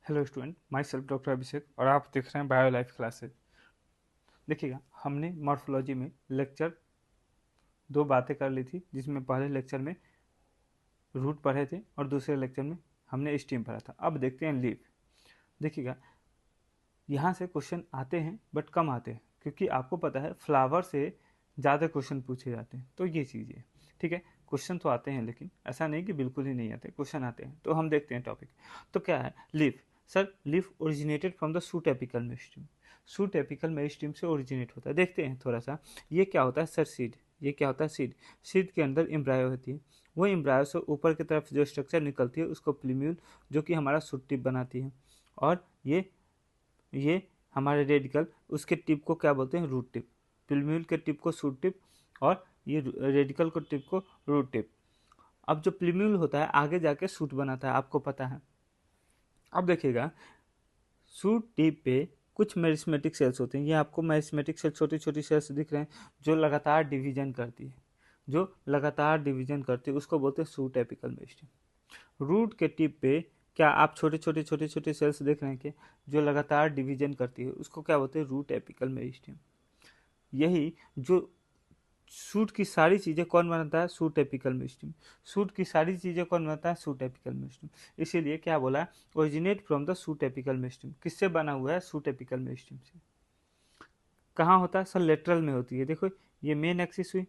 Hello student, myself doctor Abhishek और आप देख रहे हैं बायो लाइफ क्लासेज। देखिएगा, हमने मॉर्फोलॉजी में लेक्चर दो बातें कर ली थी, जिसमें पहले लेक्चर में रूट पढ़े थे और दूसरे लेक्चर में हमने स्टीम पढ़ा था। अब देखते हैं लीफ। देखिएगा, यहाँ से क्वेश्चन आते हैं बट कम आते हैं, क्योंकि आपको पता है फ्लावर से ज़्यादा क्वेश्चन पूछे जाते हैं। तो ये चीज़ है, ठीक है। क्वेश्चन तो आते हैं, लेकिन ऐसा नहीं कि बिल्कुल ही नहीं आते, क्वेश्चन आते हैं। तो हम देखते हैं टॉपिक। तो क्या है leaf? Sir, leaf originated from the suit apical meristem. Suit apical meristem से ओरिजिनेट होता है। देखते हैं थोड़ा सा, ये क्या होता है सर? सीड। ये क्या होता है? सीड। सीड के अंदर एम्ब्रायो होती है। वो एम्ब्रायो से ऊपर की तरफ जो स्ट्रक्चर निकलती है उसको प्लूम्यूल, जो कि हमारा सूट टिप बनाती है। और ये हमारे रेडिकल, उसके टिप को क्या बोलते हैं? Root tip. प्लूम्यूल के टिप को सूट टिप और ये रेडिकल को टिप को रूट टिप। अब जो प्लूम्यूल होता है आगे जाके सूट बनाता है, आपको पता है। अब देखिएगा, सूट टिप पे कुछ मेरिस्मेटिक सेल्स होते हैं। ये आपको मेरिस्मेटिक सेल्स, छोटी छोटी सेल्स दिख रहे हैं, जो लगातार डिवीजन करती है। जो लगातार डिवीजन करती है उसको बोलते हैं सूट एपिकल मेरिस्टेम। रूट के टिप पे क्या आप छोटे छोटे सेल्स देख रहे हैं कि जो लगातार डिवीजन करती है, उसको क्या बोलते हैं? Root apical meristem. यही जो सूट की सारी चीज़ें कौन बनाता है? Suit apical meristem. सूट की सारी चीज़ें कौन बनाता है? Suit apical meristem. इसीलिए क्या बोला? Originate from the suit apical meristem. किससे बना हुआ है? सूट एपिकल मेरिस्टेम से। कहाँ होता है सर? लेटरल में होती है। देखो, ये मेन एक्सिस हुई,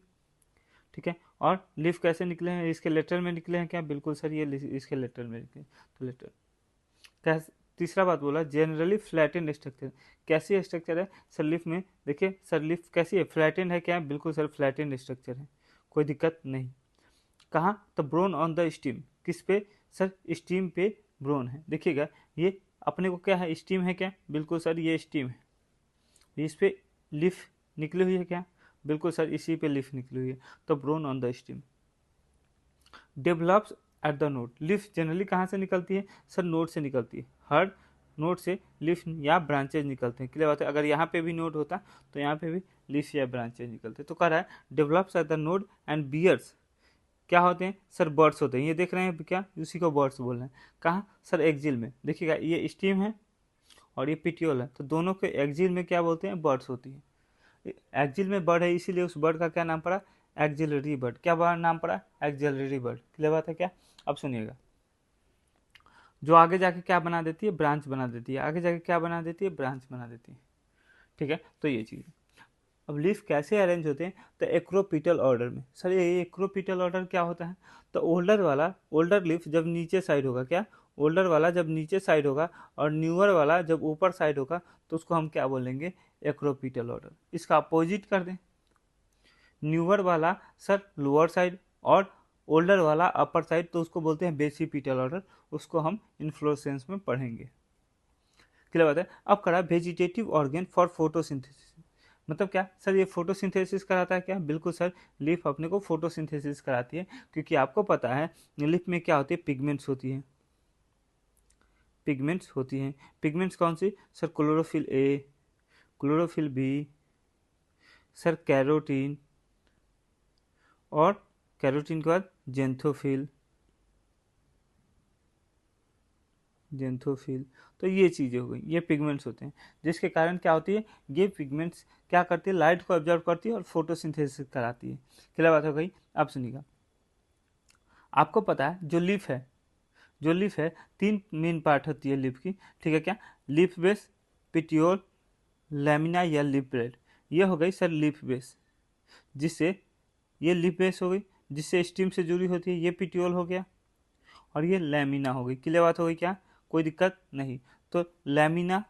ठीक है। और लीफ कैसे निकले हैं? इसके लेटरल में निकले हैं क्या? बिल्कुल सर, ये इसके लेटरल में निकले। तो लेटरल। कैसे? तीसरा बात बोला, जनरली फ्लैटेंड स्ट्रक्चर। कैसी स्ट्रक्चर है सर लीफ में? देखिए सर, लीफ कैसी है? फ्लैटेंड है क्या? बिल्कुल सर, फ्लैटेंड स्ट्रक्चर है, कोई दिक्कत नहीं। कहाँ? तो ब्रोन ऑन द स्टीम। किस पे सर? स्टीम पे ब्रोन है। देखिएगा, ये अपने को क्या है? स्टीम है क्या? बिल्कुल सर, ये स्टीम है। इस पे लीफ निकली हुई है क्या? बिल्कुल सर, इसी पे लीफ निकली हुई है। तो borne on the stem. Develops at the node. Leaf generally कहाँ से निकलती है सर? नोड से निकलती है। हर नोड से लीफ या ब्रांचेज निकलते हैं। क्लियर बात है। अगर यहाँ पे भी नोड होता तो यहाँ पे भी लीफ या ब्रांचेज निकलते। तो कह रहा है develops at the node and bears क्या होते हैं सर? बर्ड्स होते हैं। ये देख रहे हैं क्या? उसी को बर्ड्स बोल रहे हैं। कहाँ सर? एक्जिल में। देखिएगा, ये स्टीम है और ये पिटियोल है, तो दोनों के एक्जिल में क्या बोलते हैं? बर्ड्स होती है। एक्जिल में बर्ड है, इसीलिए उस बर्ड का क्या नाम पड़ा? Axillary bud. क्या बर्ड नाम पड़ा? Axillary bud. क्लियर बात है क्या? अब सुनिएगा, जो आगे जाके क्या बना देती है? ब्रांच बना देती है। आगे जाके क्या बना देती है? ब्रांच बना देती है, ठीक है। तो ये चीज़। अब लीफ कैसे अरेंज होते हैं? तो एक्रोपिटल ऑर्डर में। सर, ये एक्रोपिटल ऑर्डर क्या होता है? तो ओल्डर वाला, ओल्डर लीफ जब नीचे साइड होगा, क्या? ओल्डर वाला जब नीचे साइड होगा और न्यूअर वाला जब ऊपर साइड होगा, तो उसको हम क्या बोलेंगे? Acropetal order. इसका अपोजिट कर दें, न्यूअर वाला सर लोअर साइड और ओल्डर वाला अपर साइड, तो उसको बोलते हैं बेसिपिटल ऑर्डर। उसको हम इन्फ्लोरेसेंस में पढ़ेंगे। क्लियर बात है। अब करा वेजिटेटिव ऑर्गेन फॉर फोटोसिंथेसिस। मतलब क्या सर? ये फोटोसिंथेसिस कराता है क्या? बिल्कुल सर, लीफ अपने को फोटोसिंथेसिस कराती है, क्योंकि आपको पता है लीफ में क्या होती है? पिगमेंट्स होती है। पिगमेंट्स होती हैं। पिगमेंट्स कौन सी sir? Chlorophyll A, chlorophyll B, sir carotene, और कैरोटीन के बाद जेंथोफिल, जेंथोफिल। तो ये चीज़ें हो गई, ये पिगमेंट्स होते हैं, जिसके कारण क्या होती है? ये पिगमेंट्स क्या करती है? लाइट को ऑब्जर्व करती है और फोटोसिंथेसिस कराती है। क्लियर बात हो गई। अब सुनिएगा, आपको पता है जो लीफ है, जो लीफ है, तीन मेन पार्ट होती है लीफ की, ठीक है क्या? लीफ बेस, पिटियोल, लैमिना या लीफ ब्रेड। ये हो गई सर लीफ बेस, जिससे ये लीफ बेस हो गई, जिससे स्टीम से जुड़ी होती है। ये पिटियोल हो गया और ये लैमिना हो गई। क्लियर बात हो गई क्या? कोई दिक्कत नहीं। तो लैमिना,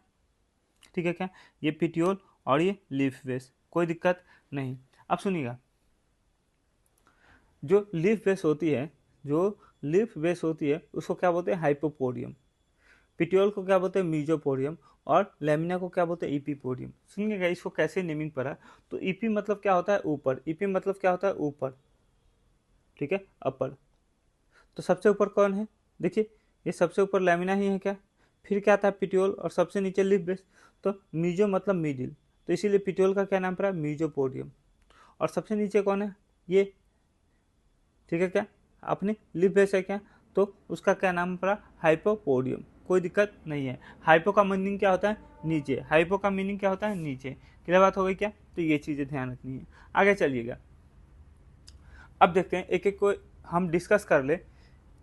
ठीक है क्या? ये पिटियोल और ये लीफ बेस, कोई दिक्कत नहीं। अब सुनिएगा, जो लीफ बेस होती है, जो लीफ बेस होती है उसको क्या बोलते हैं? हाइपोपोडियम। पिटियोल को क्या बोलते हैं? मीजोपोडियम। और लेमिना को क्या बोलते हैं? ईपीपोडियम। सुनिएगा इसको कैसे नेमिंग पड़ा। तो ईपी मतलब क्या होता है? ऊपर। ईपी मतलब क्या होता है? ऊपर, ठीक है, अपर। तो सबसे ऊपर कौन है? देखिए, ये सबसे ऊपर लेमिना ही है क्या? फिर क्या था? पिटियोल, और सबसे नीचे लीफ बेस। तो मीजो मतलब मिडिल, तो इसीलिए पिटियोल का क्या नाम पड़ा? मीजोपोडियम। और सबसे नीचे कौन है? ये, ठीक है क्या? अपने लीफ बेस है क्या? तो उसका क्या नाम पड़ा? हाइपोपोडियम। कोई दिक्कत नहीं है। हाइपो का मीनिंग क्या होता है, नीचे। हाइपो का मीनिंग क्या होता है, नीचे। क्लियर बात हो गई क्या? तो ये चीज़ें ध्यान रखनी है। आगे चलिएगा, अब देखते हैं एक एक को हम डिस्कस कर ले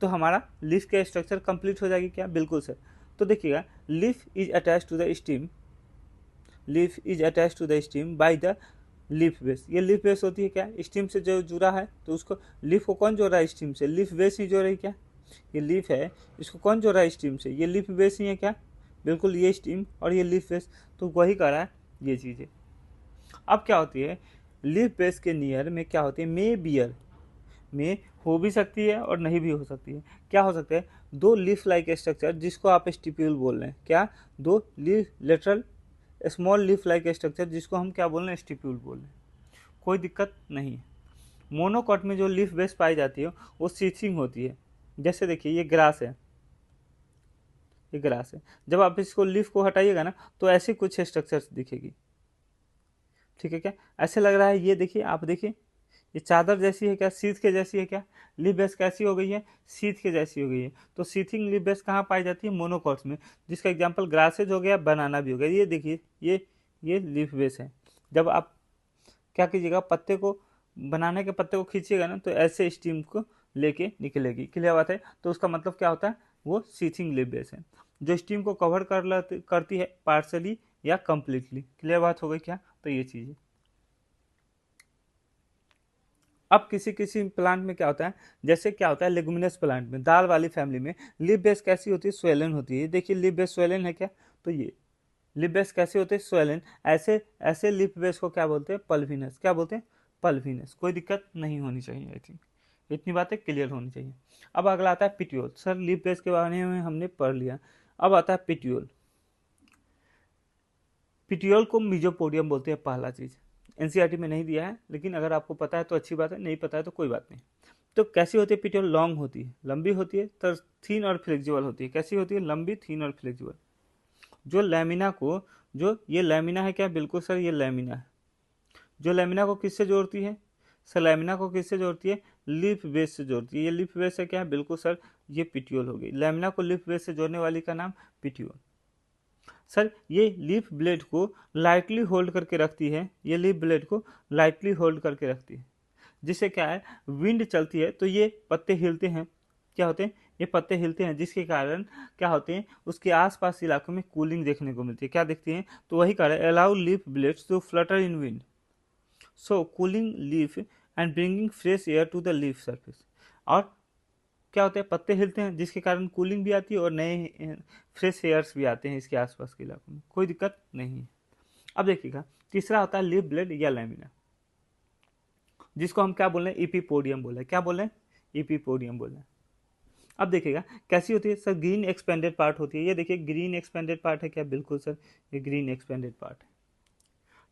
तो हमारा लीफ का स्ट्रक्चर कंप्लीट हो जाएगी क्या? बिल्कुल सर। तो देखिएगा, leaf is attach to the stem, leaf is attach to the stem by the leaf base. ये लीफ बेस होती है क्या, स्टीम से जो जुड़ा है, तो उसको लीफ को कौन जोड़ रहा है, स्टीम से। लीफ बेस ही जोड़ रही क्या, ये लीफ है, इसको कौन जोड़ रहा है, स्टीम से। ये लीफ बेस ही है क्या, बिल्कुल, ये स्टीम और ये लीफ बेस, तो वही कर रहा है ये चीज़ें। अब क्या होती है, लीफ बेस के नियर में क्या होती है, मे बियर, में हो भी सकती है और नहीं भी हो सकती है। क्या हो सकता है, दो लीफ लाइक स्ट्रक्चर जिसको आप स्टिप्यूल बोल रहे हैं, क्या, दो leaf lateral small leaf like structure जिसको हम क्या बोल रहे हैं, स्टिप्यूल बोल रहे हैं, कोई दिक्कत नहीं है। मोनोकॉट में जो लीफ बेस पाई जाती है वो सीथिंग होती है। जैसे देखिए ये ग्रास है, ये ग्रास है, जब आप इसको लीफ को हटाइएगा ना तो ऐसी कुछ स्ट्रक्चर्स दिखेगी। ठीक है क्या, ऐसे लग रहा है, ये देखिए, आप देखिए, ये चादर जैसी है क्या, सीथ के जैसी है क्या, लीफ बेस कैसी हो गई है, सीथ के जैसी हो गई है। तो सीथिंग लीफ बेस कहाँ पाई जाती है, मोनोकॉट्स में, जिसका एग्जांपल ग्रासेज हो गया, बनाना भी हो गया। ये देखिए, ये लीफ बेस है। जब आप क्या कीजिएगा, पत्ते को, बनाने के पत्ते को खींचिएगा ना तो ऐसे स्टीम को लेके निकलेगी। क्लियर बात है? तो उसका मतलब क्या होता है, वो सीथिंग लीफ बेस है जो स्टीम को कवर करती है पार्सली या कंप्लीटली। क्लियर बात हो गई क्या? तो ये चीज़ है। अब किसी किसी प्लांट में क्या होता है, जैसे क्या होता है लेगुमिनस प्लांट में, दाल वाली फैमिली में लीफ बेस कैसी होती है, स्वेलन होती है। देखिए लीफ बेस स्वेलन है क्या, तो ये लीफ बेस कैसे होते हैं, स्वेलन। ऐसे ऐसे लीफ बेस को क्या बोलते हैं, पल्विनस। क्या बोलते हैं, पल्विनस। कोई दिक्कत नहीं होनी चाहिए, आई थिंक इतनी बातें क्लियर होनी चाहिए। अब अगला आता है पिट्यूल। सर लीफ बेस के बारे में हमने पढ़ लिया, अब आता है पिट्यूल। पिट्यूल को मीजोपोडियम बोलते हैं, पहला चीज़। एनसीईआरटी में नहीं दिया है, लेकिन अगर आपको पता है तो अच्छी बात है, नहीं पता है तो कोई बात नहीं। तो कैसी होती है पिट्यूल, लॉन्ग होती है, लंबी होती है, तो थीन और फ्लेक्सिबल होती है। कैसी होती है, लंबी, थीन और फ्लेक्सिबल। जो लैमिना को, जो ये लैमिना है क्या, बिल्कुल सर ये लैमिना है। जो लैमिना को किससे जोड़ती है, सर लैमिना को किससे जोड़ती है, लीफ बेस से जोड़ती है। ये लीफ बेस है क्या, बिल्कुल सर ये पिट्यूल हो गई। लैमिना को लीफ बेस से जोड़ने वाली का नाम पिट्यूल। सर ये लीफ ब्लेड को लाइटली होल्ड करके रखती है, ये लीफ ब्लेड को लाइटली होल्ड करके रखती है, जिससे क्या है, विंड चलती है तो ये पत्ते हिलते हैं। क्या होते हैं, ये पत्ते हिलते हैं, जिसके कारण क्या होते हैं, उसके आसपास इलाकों में कूलिंग देखने को मिलती है। क्या देखती हैं, तो वही कारण, allow leaf blades to flutter in wind, so cooling leaf and bringing fresh air to the leaf surface. और क्या होता है, पत्ते हिलते हैं जिसके कारण कूलिंग भी आती है और नए फ्रेश एयर्स भी आते हैं इसके आसपास के इलाकों में, कोई दिक्कत नहीं है। अब देखिएगा, तीसरा होता है लीफ ब्लेड या लैमिना, जिसको हम क्या बोल रहे हैं, इपीपोडियम बोल रहे हैं। क्या बोल रहे हैं, इपीपोडियम बोल रहे हैं। अब देखिएगा कैसी होती है, सर ग्रीन एक्सपेंडेड पार्ट होती है। ये देखिए ग्रीन एक्सपेंडेड पार्ट है क्या, बिल्कुल सर ये ग्रीन एक्सपेंडेड पार्ट है।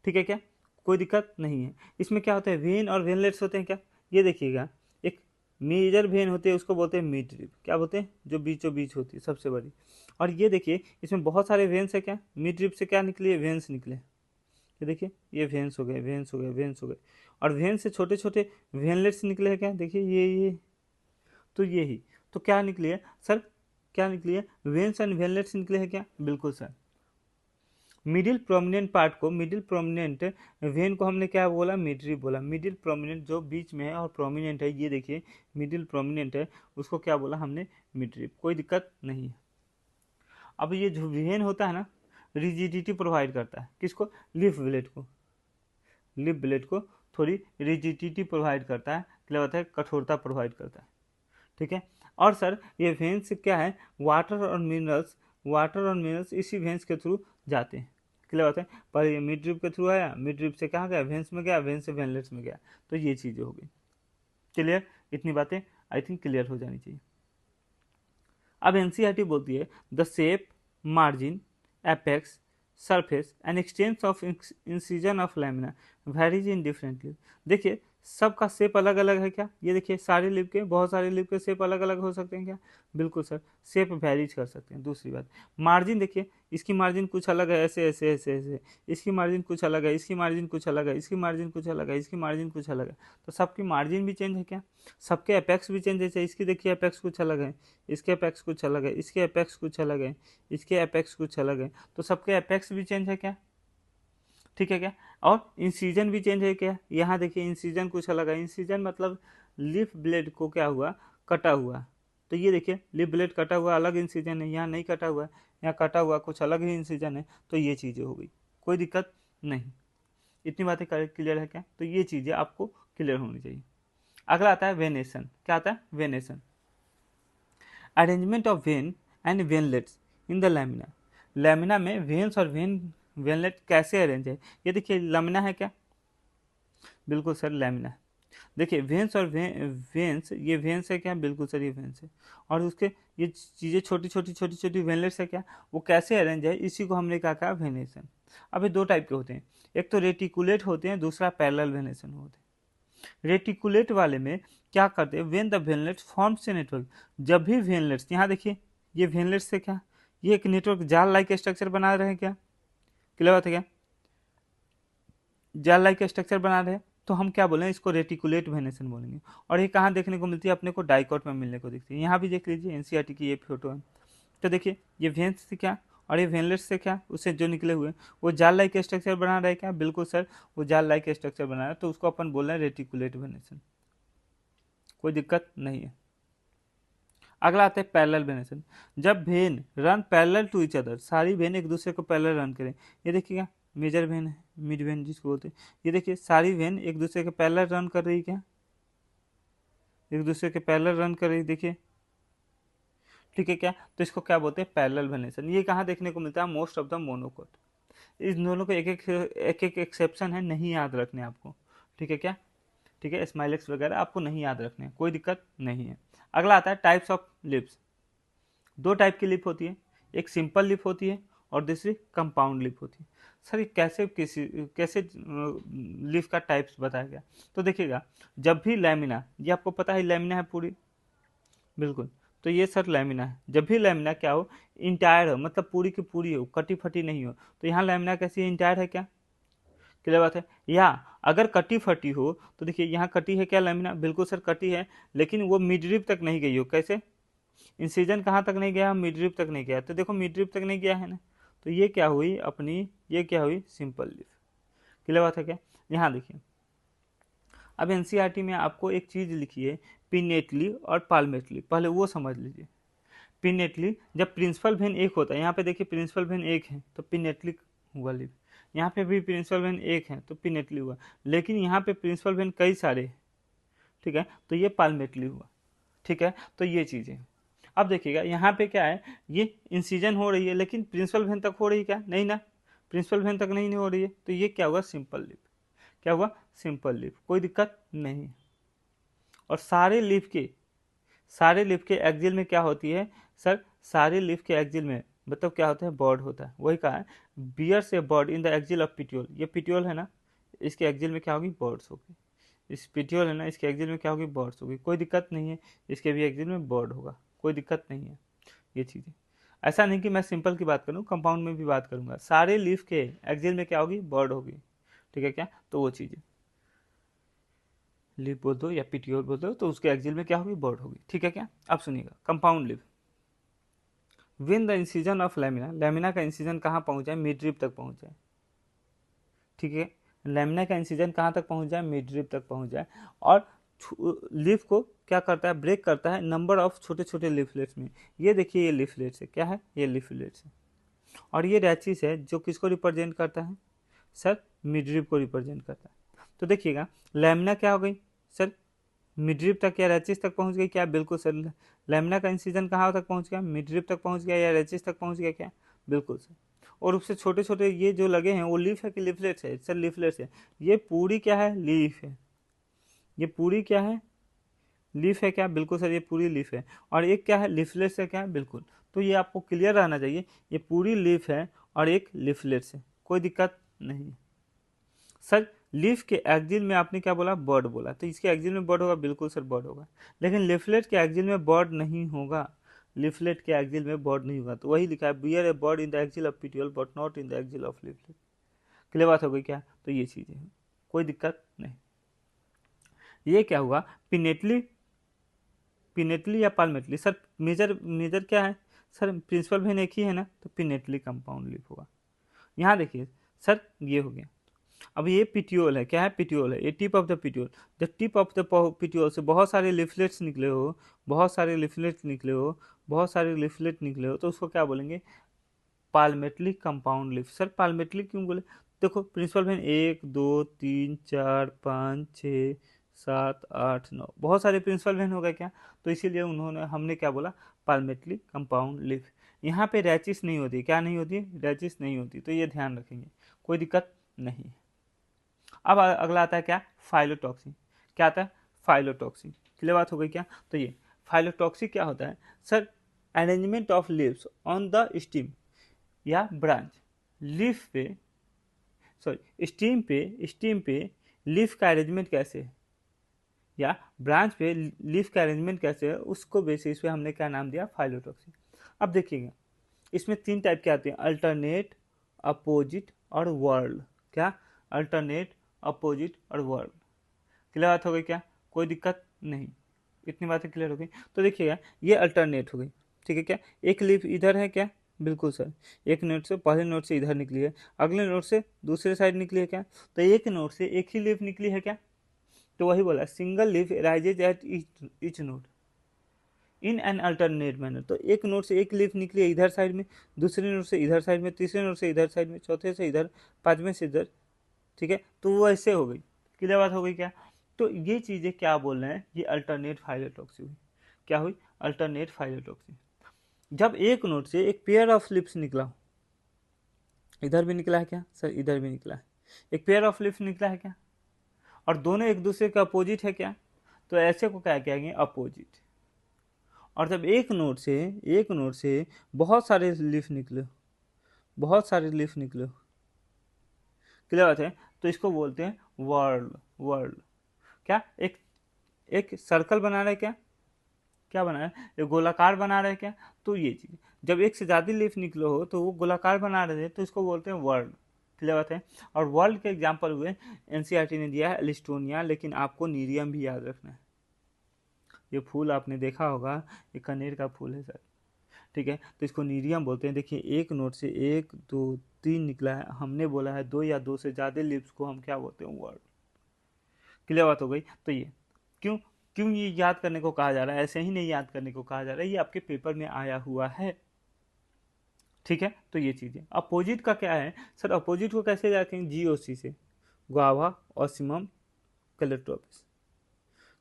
ठीक है क्या, कोई दिक्कत नहीं है। इसमें क्या होता है, वेन और वेनलेट्स होते हैं क्या, ये देखिएगा, एक मेजर वेन होती है उसको बोलते हैं मिड रिब। क्या बोलते हैं, जो बीचों बीच होती है सबसे बड़ी। और ये देखिए इसमें बहुत सारे वेन्स है क्या, मिड रिब से क्या निकले, वेन्स निकले। ये देखिए ये वेन्स हो गए, वेन्स हो गए, वेन्स हो गए। और वेन से छोटे छोटे वेनलेट्स निकले हैं क्या, देखिए ये तो ये ही, तो क्या निकली है सर, क्या निकली है, वेन्स एंड वेनलेट्स निकले हैं क्या, बिल्कुल सर। मिडिल प्रोमिनेंट पार्ट को, मिडिल प्रोमिनेंट वेन को हमने क्या बोला, मिडरिब बोला। मिडिल प्रोमिनेंट जो बीच में है और प्रोमिनेंट है, ये देखिए मिडिल प्रोमिनेंट है, उसको क्या बोला हमने, मिडरिब। कोई दिक्कत नहीं है। अब ये जो वेन होता है ना, रिजिडिटी प्रोवाइड करता है, किसको, लीफ ब्लेड को, लीफ ब्लेड को थोड़ी रिजिडिटी प्रोवाइड करता है, क्या होता है, कठोरता प्रोवाइड करता है। ठीक है। और सर ये वेन्स क्या है, वाटर और मिनरल्स, वाटर और मिनरल्स इसी वेन्स के थ्रू जाते हैं। क्लियर होता है, पर ये मिड ड्रिप के थ्रू आया, मिड ड्रिप से कहाँ गया, वेन्स में गया, वेन्स से वेनलेट्स में गया। तो ये चीज़ें हो गई। क्लियर, इतनी बातें आई थिंक क्लियर हो जानी चाहिए। अब एनसीईआरटी बोलती है the shape, margin, apex, surface and expanse of incision of lamina varies in differently. देखिए सबका शेप अलग अलग है क्या? ये देखिए सारे लीफ के, बहुत सारे लीफ के शेप अलग अलग हो सकते हैं क्या? बिल्कुल सर, शेप वैरीज कर सकते हैं। दूसरी बात, मार्जिन देखिए, इसकी मार्जिन कुछ अलग है, ऐसे ऐसे ऐसे ऐसे, इसकी मार्जिन कुछ अलग है, इसकी मार्जिन कुछ अलग है, इसकी मार्जिन कुछ अलग है, इसकी मार्जिन कुछ अलग है। तो सबकी मार्जिन भी चेंज है क्या? सबके अपेक्स भी चेंज है। इसकी देखिए अपेक्स कुछ अलग है, इसके अपेक्स कुछ अलग है, इसके अपेक्स कुछ अलग है, इसके अपेक्स कुछ अलग है। तो सबके अपेक्स भी चेंज है क्या? ठीक है क्या? और इंसीजन भी चेंज है क्या? यहाँ देखिए इंसीजन कुछ अलग है। इंसीजन मतलब लिफ ब्लेड को क्या हुआ, कटा हुआ। तो ये देखिए लिफ ब्लेड कटा हुआ, अलग इंसीजन है। यहाँ नहीं कटा हुआ है, यहाँ कटा हुआ कुछ अलग ही इंसीजन है। तो ये चीज़ें हो गई, कोई दिक्कत नहीं। इतनी बातें क्लियर है क्या? तो ये चीज़ें आपको क्लियर होनी चाहिए। अगला आता है वेनेशन। क्या आता है? Venation, arrangement of when and veinlets in the lamina. Lamina में वेन्स और वेनलेट कैसे अरेंज है? ये देखिए लैमिना है क्या? बिल्कुल सर लैमिना है। देखिए वेन्स और वेन्स, ये वेन्स है क्या? बिल्कुल सर ये वेन्स है। और उसके ये चीज़ें छोटी छोटी छोटी छोटी वेनलेट्स है क्या? वो कैसे अरेंज है, इसी को हमने कहा वेनेशन। अब ये दो टाइप के होते हैं, एक तो रेटिकुलेट होते हैं, दूसरा पैरेलल वेनेशन होते हैं। रेटिकुलेट वाले में क्या करते हैं, when the veinlets forms a network. जब भी वेनलेट्स, यहाँ देखिए ये वेनलेट्स से क्या, ये एक नेटवर्क जाल लाइक स्ट्रक्चर बना रहे हैं क्या? क्लियर बात है क्या? जाल लाइक स्ट्रक्चर बना रहे हैं, तो हम क्या बोलेंगे, इसको रेटिकुलेट वेनेशन बोलेंगे। और ये कहाँ देखने को मिलती है? अपने को डाइकॉट में मिलने को दिखती है। यहाँ भी देख लीजिए एनसीईआरटी की ये फोटो है। तो देखिए ये वेन्स से क्या और ये वेनलेट्स से क्या, उससे जो निकले हुए वो जाल लाइक स्ट्रक्चर बना रहे हैं क्या? बिल्कुल सर, वो जाल लाइक स्ट्रक्चर बना रहे हैं, तो उसको अपन बोल रहे हैं रेटिकुलेट वेनेशन, कोई दिक्कत नहीं है। अगला आता है पैरेलल वेनेशन। जब vein run parallel to each other, सारी वेन एक दूसरे को पैरेलल रन करें। ये देखिएगा मेजर वेन है, मिड वेन जिसको बोलते हैं। ये देखिए सारी वेन एक दूसरे के पैरेलल रन कर रही है क्या? एक दूसरे के पैरेलल रन कर रही है, देखिए ठीक है क्या? तो इसको क्या बोलते हैं? Parallel venation. ये कहाँ देखने को मिलता है? Most of the monocot. इन दोनों को एक एक एक्सेप्शन है, नहीं याद रखने आपको, ठीक है क्या? ठीक है, स्माइलेक्स वगैरह आपको नहीं याद रखने, कोई दिक्कत नहीं है। अगला आता है टाइप्स ऑफ लिप्स। दो टाइप की लिप होती है, एक सिंपल लिप होती है और दूसरी कंपाउंड लिप होती है। सर ये कैसे लिप का टाइप्स बताया गया? तो देखिएगा, जब भी लैमिना, ये आपको पता है लैमिना है पूरी, बिल्कुल, तो ये सर लैमिना है। जब भी लैमिना क्या हो, इंटायर हो, मतलब पूरी की पूरी हो, कटी फटी नहीं हो, तो यहाँ लैमिना कैसी है? इंटायर है क्या? क्लियर बात है। या अगर कटी फटी हो तो देखिए यहाँ कटी है क्या लैमिना? बिल्कुल सर कटी है, लेकिन वो मिडरिप तक नहीं गई हो। कैसे? इंसिजन कहाँ तक नहीं गया? मिडरिप तक नहीं गया। तो देखो मिडरिप तक नहीं गया है ना, तो ये क्या हुई अपनी, ये क्या हुई? Simple lip. क्लियर बात है क्या? यहाँ देखिए, अब एनसीईआरटी में आपको एक चीज लिखी है, पिनेटली और पाल्मेटली, पहले वो समझ लीजिए। पिनेटली जब प्रिंसिपल वेन एक होता है, यहाँ पे देखिए प्रिंसिपल वेन एक है तो पिनेटली हुआ लिप, यहाँ पे भी प्रिंसिपल वेन एक है तो पिनेटली हुआ, लेकिन यहाँ पे प्रिंसिपल वेन कई सारे हैं, ठीक है, तो ये पाल्मेटली हुआ। ठीक है, तो ये चीज़ें। अब देखिएगा यहाँ पे क्या है, ये इंसीजन हो रही है लेकिन प्रिंसिपल वेन तक हो रही है क्या? नहीं ना, प्रिंसिपल वेन तक नहीं हो रही है, तो ये क्या हुआ? Simple lip. क्या हुआ? सिंपल लिप, कोई दिक्कत नहीं। और सारे लिफ के एक्जिल में क्या होती है सर? सारे लिफ के एक्जिल में मतलब क्या होता है? बॉर्ड होता है। वही कहा है, बियर से bud in the axil of petiole. ये पिट्यूल है ना, इसके एक्जिल में क्या होगी? बॉर्ड्स होगी। इस पिट्यूल है ना, इसके एक्जिल में क्या होगी? बॉर्ड्स होगी। कोई दिक्कत नहीं है, इसके भी एक्जिल में बॉर्ड होगा, कोई दिक्कत नहीं है। ये चीज़ें, ऐसा नहीं कि मैं सिंपल की बात करूँ, कंपाउंड में भी बात करूंगा। सारे लीफ के एक्जिल में क्या होगी? बॉर्ड होगी। ठीक है क्या? तो वो चीज़ें, लिप बोल दो या पिट्यूल बोल दो, तो उसके एक्जिल में क्या होगी? बॉर्ड होगी। ठीक है क्या? अब सुनिएगा, compound lip. Win the incision of lamina, lamina का इंसिजन कहाँ पहुंच जाए? मिडरिप तक पहुंच जाए। ठीक है, लैमिना का इंसिजन कहाँ तक पहुंच जाए? मिडरिप तक पहुंच जाए। और लीफ को क्या करता है? ब्रेक करता है नंबर ऑफ छोटे छोटे लीफलेट्स में। ये देखिए ये लीफलेट्स है, क्या है? ये लीफलेट्स है। और ये रैचिस है जो किसको रिप्रेजेंट करता है सर? मिडरिप को रिप्रेजेंट करता है। तो देखिएगा लैमिना क्या हो गई सर? मिडरिप तक या रैचिस तक पहुंच गई क्या? बिल्कुल सर, लैमिना का इंसिजन कहाँ तक पहुंच गया? मिडरिप तक पहुंच गया या रैचिस तक पहुंच गया क्या? बिल्कुल सर। और उससे छोटे छोटे ये जो लगे हैं वो लीफ है कि लीफलेट्स है? सर लीफलेट्स है। ये पूरी क्या है? लीफ है। ये पूरी क्या है? लीफ है क्या? बिल्कुल सर, ये पूरी लीफ है। और एक क्या है? लीफलेट्स है क्या? बिल्कुल। तो ये आपको क्लियर रहना चाहिए, ये पूरी लीफ है और एक लीफलेट्स है, कोई दिक्कत नहीं। सर लीफ के एक्सिल में आपने क्या बोला, बर्ड बोला, तो इसके एक्सिल में बर्ड होगा, बिल्कुल सर बर्ड होगा, लेकिन लीफलेट के एक्सिल में बर्ड नहीं होगा, लीफलेट के एक्सिल में बर्ड नहीं होगा, तो वही लिखा है bear a bud in the axil of petiole but not in the axil of leaflet. Clear बात हो गई क्या? तो ये चीजें हैं, कोई दिक्कत नहीं। ये क्या हुआ, पिनेटली, पिनेटली या पाल्मेटली, सर मेजर मेजर क्या है सर, प्रिंसिपल वेन एक ही है ना, तो पिनेटली कंपाउंड लीफ होगा। यहाँ देखिए सर ये हो गया। अब ये पिट्यूल है, क्या है, पिट्यूल है, ये टिप ऑफ द पिट्यूल, जब टिप ऑफ द पिट्यूल से बहुत सारे लिफलेट्स निकले हो, बहुत सारे लिफलेट्स निकले हो, बहुत सारे लिफलेट निकले हो, तो उसको क्या बोलेंगे, पाल्मेटली कंपाउंड लीफ। सर पाल्मेटली क्यों बोले, देखो प्रिंसिपल वेन 1 2 3 4 5 6 7 8 9, बहुत सारे प्रिंसिपल वेन हो गए क्या, तो इसीलिए उन्होंने, हमने क्या बोला, पाल्मेटली कंपाउंड लीफ। यहाँ पे रैचिस नहीं होती, क्या नहीं होती, रैचिस नहीं होती, तो ये ध्यान रखेंगे, कोई दिक्कत नहीं। अब अगला आता है क्या, फाइलोटॉक्सिन। क्या आता है, फाइलोटॉक्सिन। क्लियर बात हो गई क्या? तो ये फाइलोटॉक्सिन क्या होता है sir, arrangement of leaves on the steam या ब्रांच, लीफ पे, सॉरी स्टीम पे लीफ का अरेंजमेंट कैसे है, या ब्रांच पे लीफ का अरेंजमेंट कैसे है, उसको बेसिस पे हमने क्या नाम दिया, फाइलोटॉक्सिन। अब देखिएगा इसमें 3 टाइप के आते हैं, अल्टरनेट, अपोजिट और वर्ल्ड। क्या, अल्टरनेट, अपोजिट और वर्ल्ड। क्लियर बात हो गई क्या, कोई दिक्कत नहीं, इतनी बातें क्लियर हो गई। तो देखिएगा ये अल्टरनेट हो गई, ठीक है क्या, एक लीफ इधर है क्या, बिल्कुल सर, एक नोट से, पहले नोट से इधर निकली है, अगले नोट से दूसरे साइड निकली है क्या, तो एक नोट से एक ही लीफ निकली है क्या, तो वही बोला single leaf rises at each note in an alternate manner, तो एक नोट से एक लीफ निकली है इधर साइड में, दूसरे नोट से इधर साइड में, तीसरे नोट से इधर साइड में, चौथे से इधर, पांचवें से इधर, ठीक है, तो वो ऐसे हो गई। क्लियर बात हो गई क्या? तो ये चीजें क्या बोल रहे हैं, ये अल्टरनेट फाइलोटॉक्सी हुई, क्या हुई, अल्टरनेट फाइलोटॉक्सी। जब एक नोट से एक पेयर ऑफ लिप्स निकला, इधर भी निकला है क्या सर, इधर भी निकला है, एक पेयर ऑफ लिप्स निकला है क्या, और दोनों एक दूसरे के अपोजिट है क्या, तो ऐसे को क्या कहेंगे, अपोजिट। और जब एक नोट से बहुत सारे लीफ निकले, बहुत सारे लीफ निकले, क्लियर बात है, तो इसको बोलते हैं वर्ल्ड, वर्ल्ड। क्या, एक एक सर्कल बना रहे, क्या क्या बना रहे, एक गोलाकार बना रहे क्या, तो ये चीज, जब एक से ज्यादा लीफ निकलो हो तो वो गोलाकार बना रहे थे, तो इसको बोलते हैं वर्ल्ड। क्लियर बात है, और वर्ल्ड के एग्जाम्पल हुए, एनसीईआरटी ने दिया है एलिस्टोनिया, लेकिन आपको नीरियम भी याद रखना है। ये फूल आपने देखा होगा, ये कनेर का फूल है सर, ठीक है, तो इसको नीरियम बोलते हैं। देखिए एक नोट से 1 2 3 निकला है, हमने बोला है 2 या 2 से ज़्यादा लिप्स को हम क्या बोलते हैं, वर्ड। क्लियर बात हो गई। तो ये क्यों, क्यों ये याद करने को कहा जा रहा है, ऐसे ही नहीं याद करने को कहा जा रहा है, ये आपके पेपर में आया हुआ है, ठीक है। तो ये चीज़ें, अपोजिट का क्या है सर, अपोजिट को कैसे रखेंगे, जीओसी से, गुआवा ऑसिमम कैलेट्रोपिस।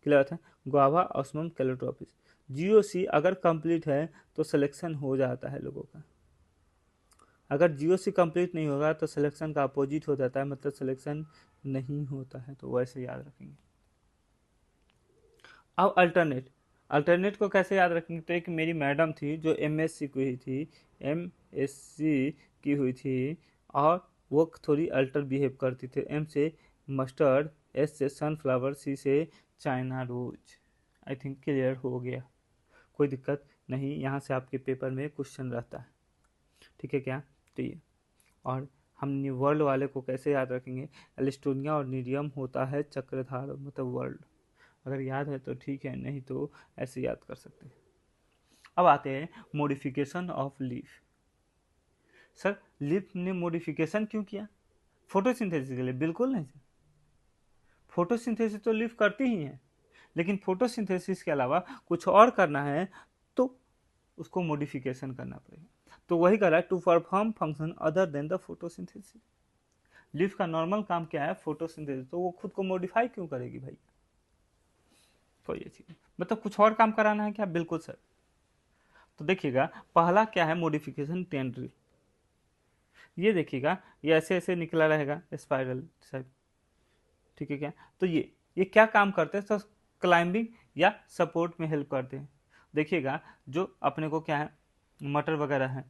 क्लियर बात है, गुआवा ऑसिमम कैलेट्रोपिस। जीओसी अगर कंप्लीट है तो सिलेक्शन हो जाता है लोगों का, अगर जीओसी कंप्लीट नहीं होगा तो सिलेक्शन का अपोजिट हो जाता है, मतलब सिलेक्शन नहीं होता है, तो वैसे याद रखेंगे। अब अल्टरनेट, अल्टरनेट को कैसे याद रखेंगे, तो एक मेरी मैडम थी जो एमएससी की हुई थी, एमएससी की हुई थी, और वो थोड़ी अल्टर बिहेव करती थी। एम से मस्टर्ड, एस से सनफ्लावर, सी से China rose. I think clear हो गया, कोई दिक्कत नहीं, यहाँ से आपके पेपर में क्वेश्चन रहता है, ठीक है क्या। तो ये, और हम वर्ल्ड वाले को कैसे याद रखेंगे, एलिस्टोनिया और नीरियम होता है चक्रधार, मतलब वर्ल्ड। अगर याद है तो ठीक है, नहीं तो ऐसे याद कर सकते हैं। अब आते हैं modification of leaf. Sir leaf ने मॉडिफिकेशन क्यों किया, फोटोसिंथेसिस के लिए, बिल्कुल नहीं सर, फोटोसिंथेसिस तो लीफ करती ही है, लेकिन फोटोसिंथेसिस के अलावा कुछ और करना है तो उसको मॉडिफिकेशन करना पड़ेगा। तो वही कह रहा है, to perform function other than the photosynthesis. लीफ का नॉर्मल काम क्या है, फोटोसिंथेसिस, तो वो खुद को मॉडिफाई क्यों करेगी भाई, तो ये चीज, मतलब कुछ और काम कराना है क्या, बिल्कुल सर। तो देखिएगा पहला क्या है, मॉडिफिकेशन टेंड्रिल, ये देखिएगा ये ऐसे ऐसे निकला रहेगा स्पाइरल टाइप, ठीक है क्या। तो ये क्या काम करते हैं, तो क्लाइंबिंग या सपोर्ट में हेल्प करते हैं। देखिएगा जो अपने को क्या है, मटर वगैरह है,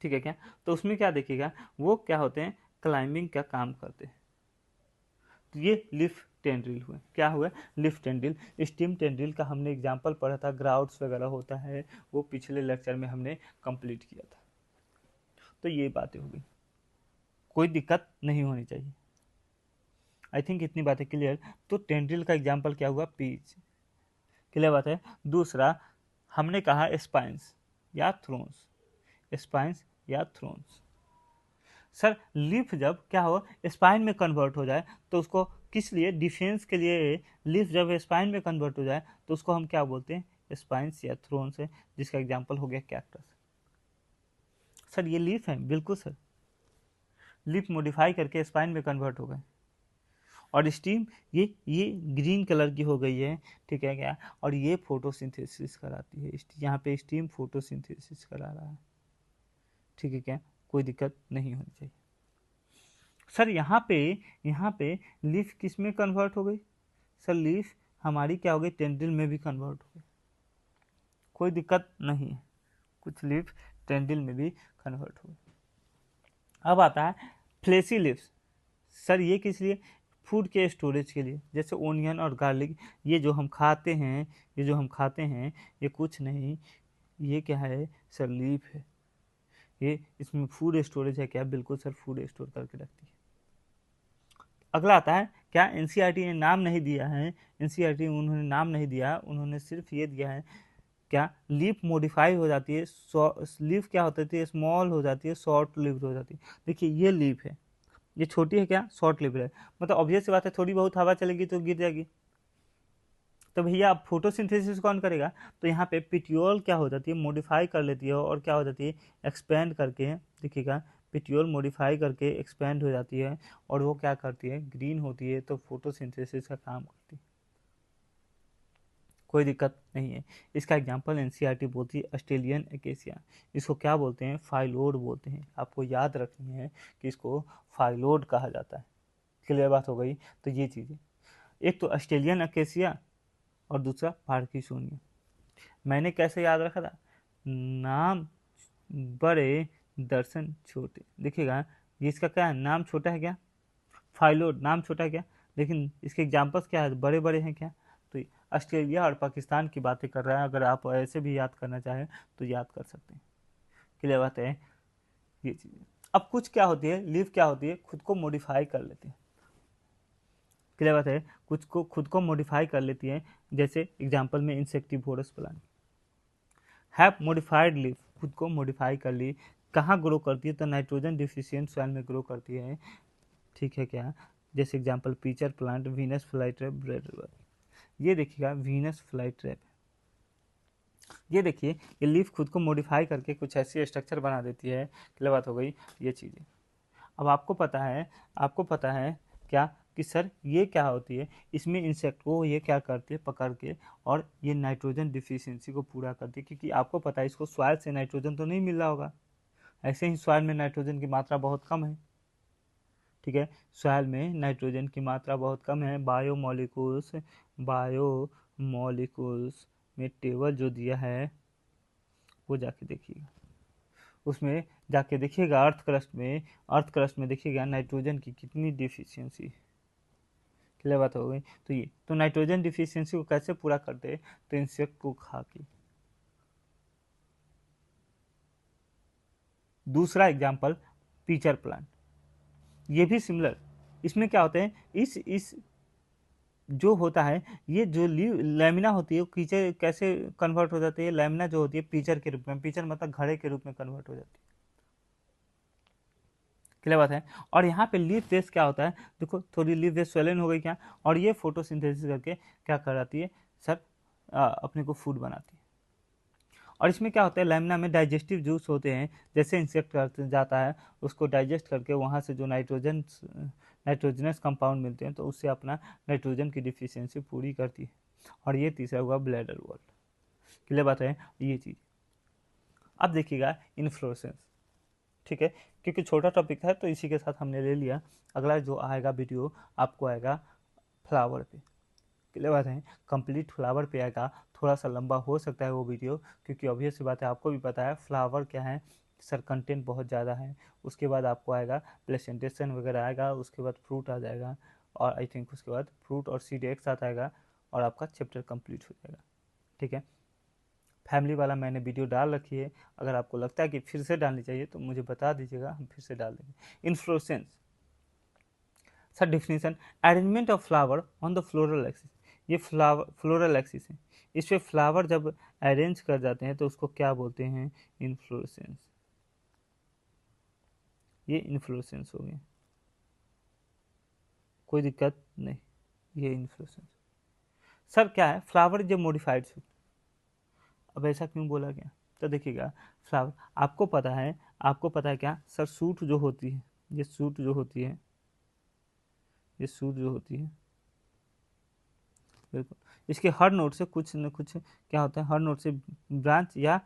ठीक है क्या, तो उसमें क्या देखिएगा, वो क्या होते हैं, क्लाइंबिंग का काम करते हैं, तो ये लीफ टेंड्रिल हुए। क्या हुआ? Leaf tendril. स्टीम टेंड्रिल का हमने एग्जाम्पल पढ़ा था, ग्राउट्स वगैरह होता है, वो पिछले लेक्चर में हमने कंप्लीट किया था। तो ये बातें हो गई, कोई दिक्कत नहीं होनी चाहिए। आई थिंक इतनी बातें क्लियर। तो टेंड्रिल का एग्जाम्पल क्या हुआ? पीच। क्लियर बात है। दूसरा हमने कहा स्पाइंस या थ्रोन्स, स्पाइंस या थ्रोन्स। सर लीफ जब क्या हो स्पाइन में कन्वर्ट हो जाए तो उसको किस लिए? डिफेंस के लिए। लीफ जब स्पाइन में कन्वर्ट हो जाए तो उसको हम क्या बोलते हैं? स्पाइंस या थ्रोन्स है, जिसका एग्जाम्पल हो गया कैक्टस। सर ये लीफ है, बिल्कुल सर, लीफ मॉडिफाई करके स्पाइन में कन्वर्ट हो गए। और स्टीम ये ग्रीन कलर की हो गई है, ठीक है क्या? और ये फोटोसिंथेसिस कराती है, यहाँ पे स्टीम फोटोसिंथेसिस करा रहा है, ठीक है क्या? कोई दिक्कत नहीं होनी चाहिए। सर यहाँ पे लीफ किस में कन्वर्ट हो गई? सर लीफ हमारी क्या हो गई? टेंड्रिल में भी कन्वर्ट हो गई, कोई दिक्कत नहीं है, कुछ लीफ टेंड्रिल में भी कन्वर्ट हो गई। अब आता है फ्लेसी लीव्स। सर ये किस लिए? फूड के स्टोरेज के लिए, जैसे ओनियन और गार्लिक, ये जो हम खाते हैं, ये कुछ नहीं, ये क्या है? सर लीफ है। ये इसमें फूड स्टोरेज है क्या? बिल्कुल सर, फूड स्टोर करके रखती है। अगला आता है क्या? एनसीईआरटी ने नाम नहीं दिया है, एनसीईआरटी उन्होंने नाम नहीं दिया, उन्होंने सिर्फ ये दिया है क्या? लीफ मॉडिफाई हो जाती है, लीफ क्या होती है? स्मॉल हो जाती है, शॉर्ट लिव्ड हो जाती है। देखिए ये लीफ है, ये छोटी है क्या? शॉर्ट लिव्ड है। मतलब ऑब्वियस सी बात है, थोड़ी बहुत हवा चलेगी तो गिर जाएगी। तो भैया अब फोटोसिंथेसिस कौन करेगा? तो यहाँ पे पिट्यूल क्या हो जाती है? मॉडिफाई कर लेती है, और क्या हो जाती है? एक्सपेंड करके, देखिएगा पिट्यूल मॉडिफाई करके एक्सपेंड हो जाती है, और वो क्या करती है? ग्रीन होती है, तो फोटोसिंथेसिस का काम करती है, कोई दिक्कत नहीं है। इसका एग्जांपल एनसीईआरटी बोलती है ऑस्ट्रेलियन एकेसिया। इसको क्या बोलते हैं? फाइलोड बोलते हैं। आपको याद रखनी है कि इसको फाइलोड कहा जाता है। क्लियर बात हो गई? तो ये चीज़ें, एक तो ऑस्ट्रेलियन एकेसिया और दूसरा पार्किंसोनिया। मैंने कैसे याद रखा था? नाम बड़े दर्शन छोटे। देखिएगा ये इसका क्या है? नाम छोटा है क्या? फाइलोड नाम छोटा है क्या? लेकिन इसके एग्जाम्पल्स क्या है? बड़े बड़े हैं क्या? तो ऑस्ट्रेलिया और पाकिस्तान की बातें कर रहा है। अगर आप ऐसे भी याद करना चाहें तो याद कर सकते हैं। क्लियर बात है? ये चीज़ें अब कुछ क्या होती है? लीफ क्या होती है? खुद को मॉडिफाई कर लेती है। क्लियर बात है? कुछ को खुद को मॉडिफाई कर लेती है, जैसे एग्जाम्पल में insectivorous plant have modified leaf, खुद को मॉडिफाई कर ली। कहाँ ग्रो करती है? तो नाइट्रोजन डिफिशियंट सॉइल में ग्रो करती है, ठीक है क्या? जैसे example pitcher plant, Venus flytrap, bread river. ये देखिएगा वीनस फ्लाईट्रैप, ये देखिए ये लीफ खुद को मॉडिफाई करके कुछ ऐसी स्ट्रक्चर बना देती है। क्लियर बात हो गई? ये चीज़ें अब आपको पता है क्या कि सर ये क्या होती है? इसमें इंसेक्ट को ये क्या करती है? पकड़ के, और ये नाइट्रोजन डिफिशियंसी को पूरा करती है, क्योंकि आपको पता है इसको सॉइल से नाइट्रोजन तो नहीं मिल रहा होगा। ऐसे ही सॉइल में नाइट्रोजन की मात्रा बहुत कम है, ठीक है? सॉइल में नाइट्रोजन की मात्रा बहुत कम है। बायोमोलिकुल्स में टेबल जो दिया है वो जाके देखिएगा, उसमें जाके देखिएगा अर्थ क्रस्ट में देखिएगा नाइट्रोजन की कितनी डिफिशियंसी। क्लियर बात हो गई? तो ये तो नाइट्रोजन डिफिशियंसी को कैसे पूरा करते हैं? तो इंसेक्ट को खा के। दूसरा एग्जाम्पल पीचर प्लांट, ये भी सिमिलर। इसमें क्या होते हैं? इस जो होता है, ये जो लैमिना होती है वो कीचड़ कैसे कन्वर्ट हो जाती है? लैमिना जो होती है पीचर के रूप में, पीचर मतलब घड़े के रूप में कन्वर्ट हो जाती है। क्लियर बात है? और यहाँ पे लीफ बेस क्या होता है? देखो थोड़ी लीफ बेस स्वेलन हो गई क्या, और ये फोटोसिंथेसिस करके क्या कराती है? सर अपने को फूड बनाती है। और इसमें क्या होता है? लैमिना में डाइजेस्टिव जूस होते हैं, जैसे इंसेक्ट कर जाता है उसको डाइजेस्ट करके वहाँ से जो नाइट्रोजनस कंपाउंड मिलते हैं, तो उससे अपना नाइट्रोजन की डिफिशियंसी पूरी करती है। और ये तीसरा हुआ ब्लैडर वॉल। क्लियर बात है? ये चीज़ अब देखिएगा इन्फ्लोरेसेंस, ठीक है? क्योंकि छोटा टॉपिक है तो इसी के साथ हमने ले लिया। अगला जो आएगा वीडियो आपको आएगा फ्लावर पे। क्लियर बात है? कंप्लीट फ्लावर पे आएगा। थोड़ा सा लंबा हो सकता है वो वीडियो, क्योंकि ऑब्वियस सी बात है, आपको भी पता है फ्लावर क्या है सर, कंटेंट बहुत ज़्यादा है। उसके बाद आपको आएगा प्लेसेंटेशन वगैरह आएगा, उसके बाद फ्रूट आ जाएगा, और आई थिंक उसके बाद फ्रूट और सीड एक साथ आएगा और आपका चैप्टर कंप्लीट हो जाएगा। ठीक है, फैमिली वाला मैंने वीडियो डाल रखी है, अगर आपको लगता है कि फिर से डालनी चाहिए तो मुझे बता दीजिएगा, हम फिर से डाल देंगे। Inflorescence sir definition, arrangement of flower on the floral axis. ये फ्लावर फ्लोरल एक्सिस है, इस पे फ्लावर जब अरेंज कर जाते हैं तो उसको क्या बोलते हैं, इन्फ्लोरेसेंस। ये इन्फ्लोरेसेंस हो गया, कोई दिक्कत नहीं, ये इन्फ्लोरेसेंस। सर क्या है, flower is a modified suit. अब ऐसा क्यों बोला गया, तो देखिएगा, फ्लावर आपको पता है क्या सर, सूट जो होती है, ये सूट जो होती है, ये सूट जो होती है, बिल्कुल इसके हर नोट से कुछ न कुछ क्या होता है, हर नोट से ब्रांच या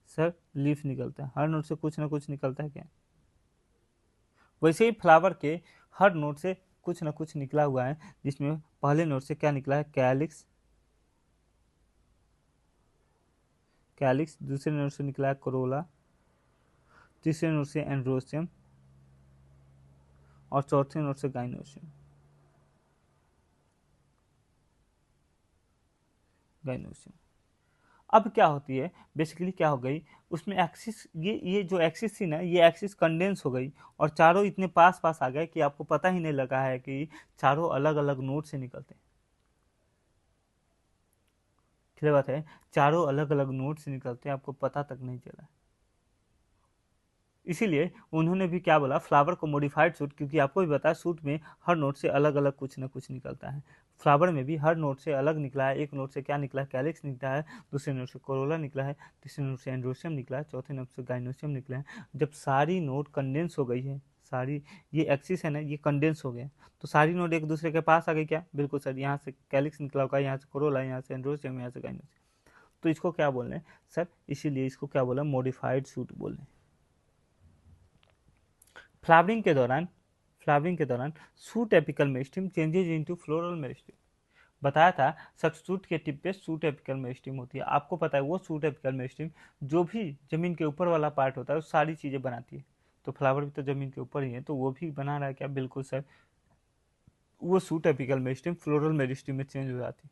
सर लीफ निकलता है, हर नोट से कुछ ना कुछ निकलता है क्या। वैसे ही फ्लावर के हर नोट से कुछ ना कुछ निकला हुआ है, जिसमें पहले नोट से क्या निकला है, कैलिक्स, कैलिक्स, दूसरे नोट से निकला है कोरोला, तीसरे नोट से एंड्रोसियम और चौथे नोट से गाइनोसियम। गाइनोसियम अब क्या होती है, बेसिकली क्या हो गई, उसमें एक्सिस, ये जो एक्सिस थी ना, ये एक्सिस कंडेंस हो गई और चारों इतने पास पास आ गए कि आपको पता ही नहीं लगा है कि चारों अलग अलग नोड से निकलते हैं। क्लियर बात है, चारों अलग अलग नोड से निकलते हैं, आपको पता तक नहीं चला। इसीलिए उन्होंने भी क्या बोला, फ्लावर को मॉडिफाइड सूट, क्योंकि आपको भी पता है सूट में हर नोट से अलग अलग कुछ ना कुछ निकलता है। फ्लावर में भी हर नोट से अलग निकला है, एक नोट से क्या निकला है, कैलिक्स निकला है, दूसरे नोट से कोरोला निकला है, तीसरे नोट से एंड्रोसियम निकला है, चौथे नोट से गाइनोसियम निकला है। जब सारी नोट कंडेंस हो गई है, सारी ये एक्सिस है ना, ये कंडेंस हो गया, तो सारी नोट एक दूसरे के पास आ गई क्या, बिल्कुल सर, यहाँ से कैलिक्स निकला होगा, यहाँ से कोरोला, यहाँ से एंड्रोसियम, यहाँ से गाइनोसियम, तो इसको क्या बोल रहे हैं सर, इसीलिए इसको क्या बोला, मॉडिफाइड सूट बोल रहे हैं। फ्लावरिंग के दौरान, suit apical meristem changes into floral meristem. बताया था सूट के टिप पे सूट एपिकल मेरिस्टेम होती है, आपको पता है वो सूट एपिकल मेरिस्टेम जो भी जमीन के ऊपर वाला पार्ट होता है वो सारी चीजें बनाती है, तो फ्लावर भी तो जमीन के ऊपर ही है, तो वो भी बना रहा है क्या, बिल्कुल सर, वो suit apical meristem floral meristem में चेंज हो जाती है,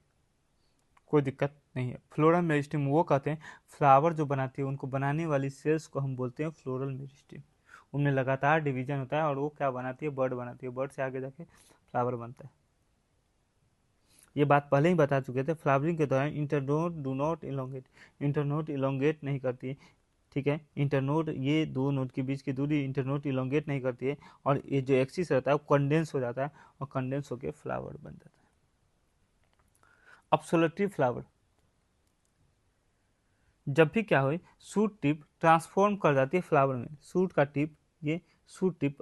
कोई दिक्कत नहीं है। फ्लोरल मेरिस्टेम वो कहते हैं, फ्लावर जो बनाती है उनको बनाने वाली सेल्स को हम बोलते हैं फ्लोरल मेरिस्टेम, उनमें लगातार डिवीजन होता है और वो क्या बनाती है, बर्ड बनाती है, बर्ड से आगे जाके फ्लावर बनता है। ये बात पहले ही बता चुके थे, फ्लावरिंग के दौरान internode do not elongate, internode elongate नहीं करती, ठीक है, इंटरनोड ये दो नोड के बीच की दूरी इंटरनोड इलोंगेट नहीं करती है, और ये जो एक्सिस रहता है वो कंडेंस हो जाता है और कंडेंस होकर फ्लावर बन जाता है। अब सोलेटरी फ्लावर, जब भी क्या हो, सूट टिप ट्रांसफॉर्म कर जाती है फ्लावर में, सूट का टिप, ये सूट टिप,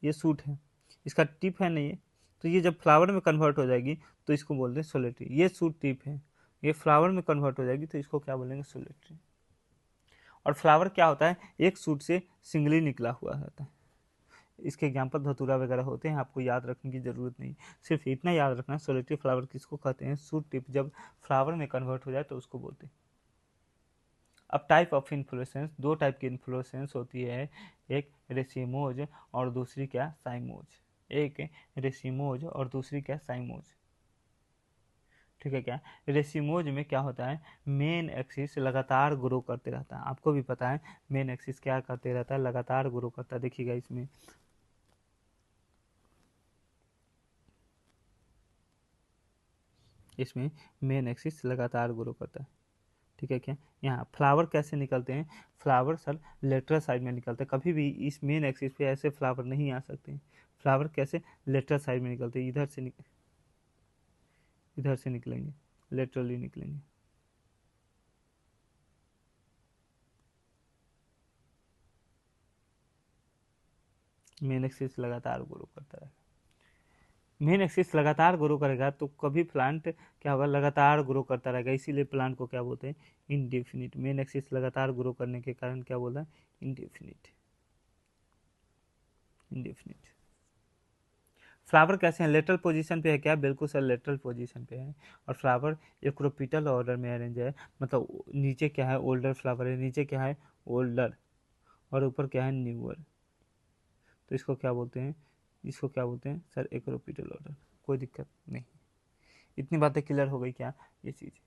ये सूट है, इसका टिप है नहीं है, तो ये जब फ्लावर में कन्वर्ट हो जाएगी तो इसको बोलते हैं सोलेटरी। ये सूट टिप है, ये फ्लावर में कन्वर्ट हो जाएगी तो इसको क्या बोलेंगे, सोलेटरी। और फ्लावर क्या होता है, एक सूट से सिंगली निकला हुआ रहता है, इसके एग्जाम्पल धतूरा वगैरह होते हैं, आपको याद रखने की जरूरत नहीं, सिर्फ इतना याद रखना, सोलेटरी फ्लावर किसको कहते हैं, सूट टिप जब फ्लावर में कन्वर्ट हो जाए तो उसको बोलते हैं। अब टाइप ऑफ इन्फ्लोरेसेंस, दो टाइप की इन्फ्लोरेसेंस होती है, एक रेसिमोज और दूसरी क्या, साइमोज, एक रेसिमोज और दूसरी क्या, साइमोज, ठीक है। क्या रेसिमोज में क्या होता है, मेन एक्सिस लगातार ग्रो करते रहता है, आपको भी पता है मेन एक्सिस क्या करते रहता है, लगातार ग्रो करता है, देखिएगा इसमें इसमें मेन एक्सिस लगातार ग्रो करता है, ठीक है। क्या यहाँ फ्लावर कैसे निकलते हैं, फ्लावर सर लेटरल साइड में निकलते हैं, कभी भी इस मेन एक्सिस पे ऐसे फ्लावर नहीं आ सकते हैं, फ्लावर कैसे लेटरल साइड में निकलते हैं, इधर से निकलेंगे, लेटरली निकलेंगे। मेन एक्सिस लगातार ग्रो करता है, मेन एक्सिस लगातार ग्रो करेगा तो कभी प्लांट क्या होगा, लगातार ग्रो करता रहेगा, इसीलिए प्लांट को क्या बोलते हैं, इनडेफिनिट। मेन एक्सिस लगातार ग्रो करने के कारण क्या बोला, इनडेफिनिट, इनडेफिनिट। फ्लावर कैसे हैं, लेटरल पोजीशन पे है क्या, बिल्कुल सर लेटरल पोजीशन पे है, और फ्लावर एक्रोपिटल ऑर्डर में अरेंज है, मतलब नीचे क्या है, ओल्डर फ्लावर है, नीचे क्या है, ओल्डर, और ऊपर क्या है, न्यूअर, तो इसको क्या बोलते हैं, इसको क्या बोलते हैं सर, एक्रोपिटल ऑर्डर। कोई दिक्कत नहीं। इतनी बातें क्लियर हो गई क्या? ये चीज़।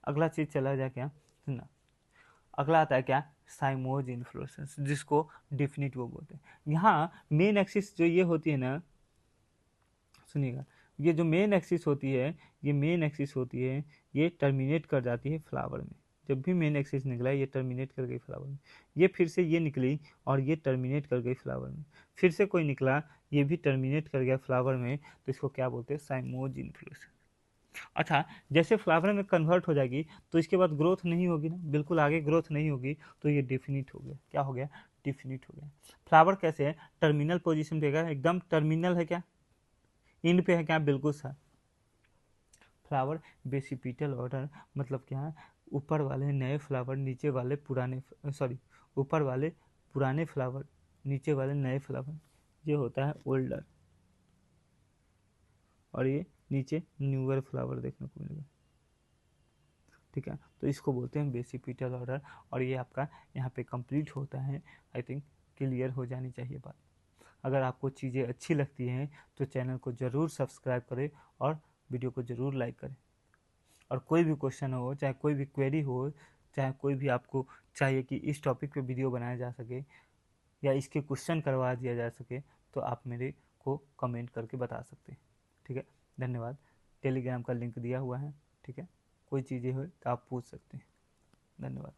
अगला चीज़ चला जाए क्या, सुनना। अगला आता है क्या, साइमोज इन्फ्लोरेसेंस, जिसको डिफिनिट वो बोलते हैं। यहाँ मेन एक्सिस जो ये होती है ना, सुनिएगा, ये जो मेन एक्सिस होती है, ये मेन एक्सिस होती है, ये टर्मिनेट कर जाती है फ्लावर में। जब भी मेन एक्सिस निकला ये टर्मिनेट कर गई फ्लावर में, ये फिर से ये निकली और ये टर्मिनेट कर गई फ्लावर में, फिर से कोई निकला ये भी टर्मिनेट कर गया फ्लावर में, तो इसको क्या बोलते हैं, साइमोज इन्फ्लोरेसेंस। अच्छा, जैसे फ्लावर में कन्वर्ट हो जाएगी तो इसके बाद ग्रोथ नहीं होगी ना, बिल्कुल आगे ग्रोथ नहीं होगी, तो ये डिफिनिट हो गया। क्या हो गया, डिफिनिट हो गया। फ्लावर कैसे है, टर्मिनल पोजीशन देगा, एकदम टर्मिनल है क्या, इंड पे है क्या, बिल्कुल सर। फ्लावर बेसिपिटल ऑर्डर मतलब क्या है, ऊपर वाले नए फ्लावर, नीचे वाले पुराने, सॉरी, ऊपर वाले पुराने फ्लावर, नीचे वाले नए फ्लावर, ये होता है ओल्डर, और ये नीचे न्यूअर फ्लावर देखने को मिलेगा। ठीक है, तो इसको बोलते हैं बेसिपिटल ऑर्डर, और ये आपका यहाँ पे कंप्लीट होता है। आई थिंक क्लियर हो जानी चाहिए बात। अगर आपको चीज़ें अच्छी लगती हैं तो चैनल को ज़रूर सब्सक्राइब करें और वीडियो को ज़रूर लाइक करें। और कोई भी क्वेश्चन हो, चाहे कोई भी क्वेरी हो, चाहे कोई भी आपको चाहिए कि इस टॉपिक पे वीडियो बनाया जा सके या इसके क्वेश्चन करवा दिया जा सके, तो आप मेरे को कमेंट करके बता सकते हैं। ठीक है, धन्यवाद। टेलीग्राम का लिंक दिया हुआ है। ठीक है, कोई चीज़ें हो तो आप पूछ सकते हैं। धन्यवाद।